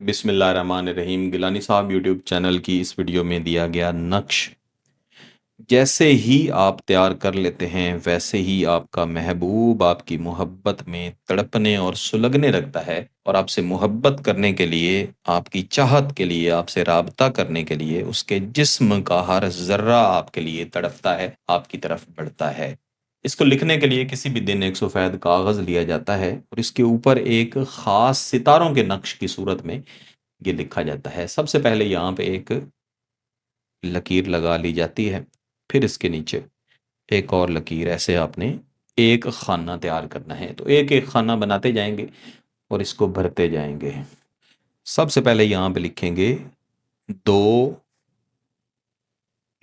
بسم اللہ الرحمن الرحیم۔ گیلانی صاحب یوٹیوب چینل کی اس ویڈیو میں دیا گیا نقش جیسے ہی آپ تیار کر لیتے ہیں ویسے ہی آپ کا محبوب آپ کی محبت میں تڑپنے اور سلگنے لگتا ہے، اور آپ سے محبت کرنے کے لیے، آپ کی چاہت کے لیے، آپ سے رابطہ کرنے کے لیے اس کے جسم کا ہر ذرہ آپ کے لیے تڑپتا ہے، آپ کی طرف بڑھتا ہے۔ اس کو لکھنے کے لیے کسی بھی دن ایک سفید کاغذ لیا جاتا ہے اور اس کے اوپر ایک خاص ستاروں کے نقش کی صورت میں یہ لکھا جاتا ہے۔ سب سے پہلے یہاں پہ ایک لکیر لگا لی جاتی ہے، پھر اس کے نیچے ایک اور لکیر، ایسے آپ نے ایک خانہ تیار کرنا ہے۔ تو ایک ایک خانہ بناتے جائیں گے اور اس کو بھرتے جائیں گے۔ سب سے پہلے یہاں پہ لکھیں گے دو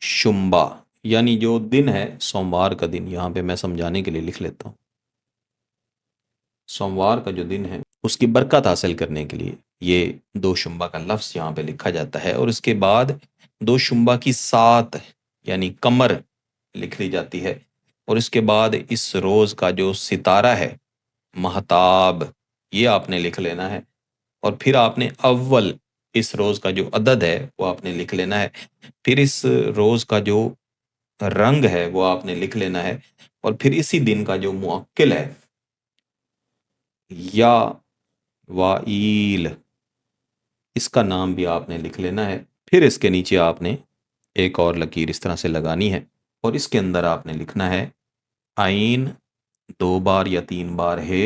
شمبا، یعنی جو دن ہے سوموار کا دن، یہاں پہ میں سمجھانے کے لیے لکھ لیتا ہوں۔ سوموار کا جو دن ہے اس کی برکت حاصل کرنے کے لیے یہ دو شمبا کا لفظ یہاں پہ لکھا جاتا ہے، اور اس کے بعد دو شمبا کی سات یعنی کمر لکھ لی جاتی ہے، اور اس کے بعد اس روز کا جو ستارہ ہے مہتاب، یہ آپ نے لکھ لینا ہے، اور پھر آپ نے اول اس روز کا جو عدد ہے وہ آپ نے لکھ لینا ہے، پھر اس روز کا جو رنگ ہے وہ آپ نے لکھ لینا ہے، اور پھر اسی دن کا جو موکل ہے یا وائیل، اس کا نام بھی آپ نے لکھ لینا ہے۔ پھر اس کے نیچے آپ نے ایک اور لکیر اس طرح سے لگانی ہے، اور اس کے اندر آپ نے لکھنا ہے عین، دو بار یا تین بار ہے،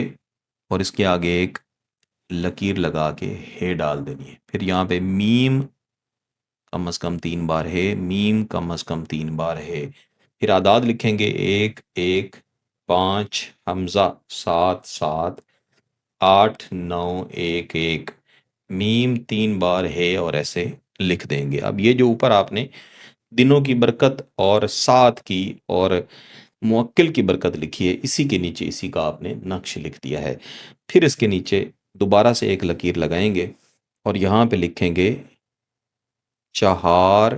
اور اس کے آگے ایک لکیر لگا کے ہے ڈال دینی ہے۔ پھر یہاں پہ میم کم از کم تین بار ہے، میم کم از کم تین بار ہے۔ پھر اعداد لکھیں گے ایک ایک، پانچ، حمزہ سات سات، آٹھ نو ایک ایک، میم تین بار ہے، اور ایسے لکھ دیں گے۔ اب یہ جو اوپر آپ نے دنوں کی برکت اور سات کی اور موکل کی برکت لکھی ہے، اسی کے نیچے اسی کا آپ نے نقش لکھ دیا ہے۔ پھر اس کے نیچے دوبارہ سے ایک لکیر لگائیں گے اور یہاں پہ لکھیں گے چہار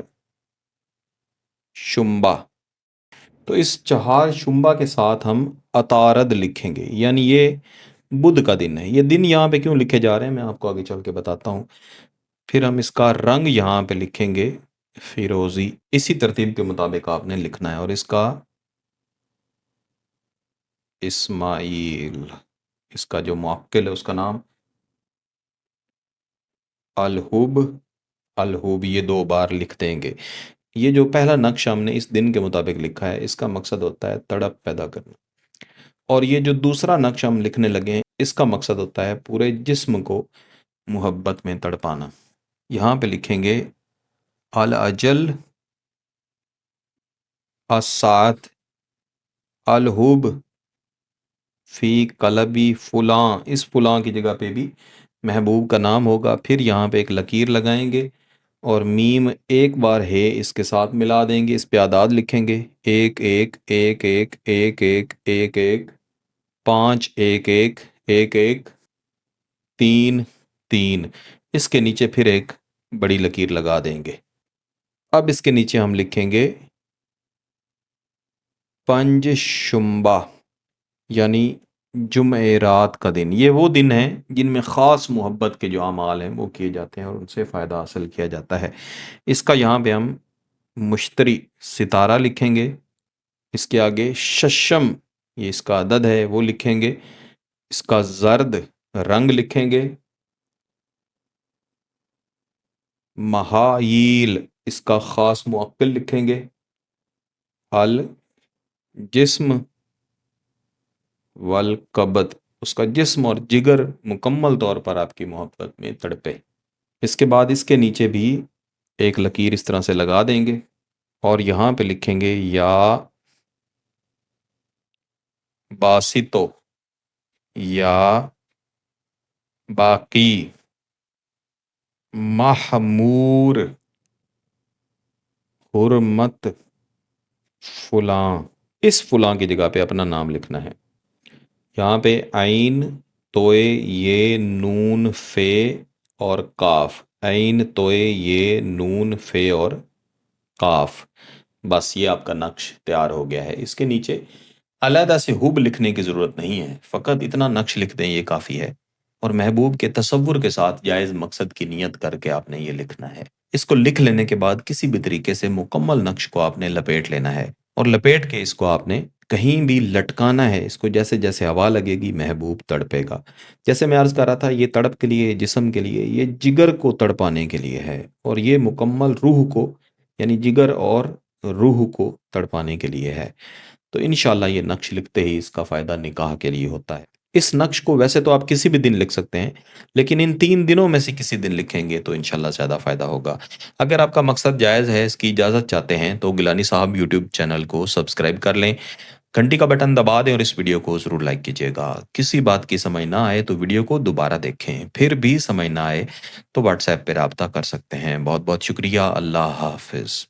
شمبا۔ تو اس چہار شمبا کے ساتھ ہم عطارد لکھیں گے، یعنی یہ بدھ کا دن ہے۔ یہ دن یہاں پہ کیوں لکھے جا رہے ہیں میں آپ کو آگے چل کے بتاتا ہوں۔ پھر ہم اس کا رنگ یہاں پہ لکھیں گے فیروزی، اسی ترتیب کے مطابق آپ نے لکھنا ہے، اور اس کا اسماعیل، اس کا جو موکل ہے اس کا نام الہب، الہب، یہ دو بار لکھ دیں گے۔ یہ جو پہلا نقش ہم نے اس دن کے مطابق لکھا ہے اس کا مقصد ہوتا ہے تڑپ پیدا کرنا، اور یہ جو دوسرا نقش ہم لکھنے لگے ہیں اس کا مقصد ہوتا ہے پورے جسم کو محبت میں تڑپانا۔ یہاں پہ لکھیں گے الاجل، الساعت، الہب فی قلبی فلاں، اس فلاں کی جگہ پہ بھی محبوب کا نام ہوگا۔ پھر یہاں پہ ایک لکیر لگائیں گے اور میم ایک بار ہے اس کے ساتھ ملا دیں گے، اس پہ اعداد لکھیں گے ایک ایک ایک ایک ایک ایک ایک ایک، پانچ ایک ایک ایک ایک، تین تین، اس کے نیچے پھر ایک بڑی لکیر لگا دیں گے۔ اب اس کے نیچے ہم لکھیں گے پنج شمبا، یعنی جمعرات کا دن۔ یہ وہ دن ہیں جن میں خاص محبت کے جو اعمال ہیں وہ کیے جاتے ہیں اور ان سے فائدہ حاصل کیا جاتا ہے۔ اس کا یہاں پہ ہم مشتری ستارہ لکھیں گے، اس کے آگے ششم، یہ اس کا عدد ہے وہ لکھیں گے، اس کا زرد رنگ لکھیں گے، مہائیل اس کا خاص موکل لکھیں گے، الجسم والقبض، اس کا جسم اور جگر مکمل طور پر آپ کی محبت میں تڑپے۔ اس کے بعد اس کے نیچے بھی ایک لکیر اس طرح سے لگا دیں گے اور یہاں پہ لکھیں گے یا باسطو، یا باقی، محمور، حرمت فلاں، اس فلاں کی جگہ پہ اپنا نام لکھنا ہے۔ یہاں پہ عین، توئے، یہ، نون، فے اور کاف، عین، توئے، یہ، نون، فے اور کاف، بس یہ آپ کا نقش تیار ہو گیا ہے۔ اس کے نیچے علیحدہ سے حب لکھنے کی ضرورت نہیں ہے، فقط اتنا نقش لکھ دیں یہ کافی ہے۔ اور محبوب کے تصور کے ساتھ جائز مقصد کی نیت کر کے آپ نے یہ لکھنا ہے۔ اس کو لکھ لینے کے بعد کسی بھی طریقے سے مکمل نقش کو آپ نے لپیٹ لینا ہے، اور لپیٹ کے اس کو آپ نے کہیں بھی لٹکانا ہے۔ اس کو جیسے جیسے ہوا لگے گی محبوب تڑپے گا۔ جیسے میں عرض کر رہا تھا، یہ تڑپ کے لیے، جسم کے لیے، یہ جگر کو تڑپانے کے لیے ہے، اور یہ مکمل روح کو، یعنی جگر اور روح کو تڑپانے کے لیے ہے۔ تو انشاءاللہ یہ نقش لکھتے ہی اس کا فائدہ نکاح کے لیے ہوتا ہے۔ اس نقش کو ویسے تو آپ کسی بھی دن لکھ سکتے ہیں، لیکن ان 3 دنوں میں سے کسی دن لکھیں گے تو انشاءاللہ زیادہ فائدہ ہوگا۔ اگر آپ کا مقصد جائز ہے، اس کی اجازت چاہتے ہیں، تو گیلانی صاحب یوٹیوب چینل کو سبسکرائب کر لیں، گھنٹی کا بٹن دبا دیں، اور اس ویڈیو کو ضرور لائک کیجیے گا۔ کسی بات کی سمجھ نہ آئے تو ویڈیو کو دوبارہ دیکھیں، پھر بھی سمجھ نہ آئے تو واٹس ایپ پہ رابطہ کر سکتے ہیں۔ بہت بہت شکریہ۔ اللہ حافظ۔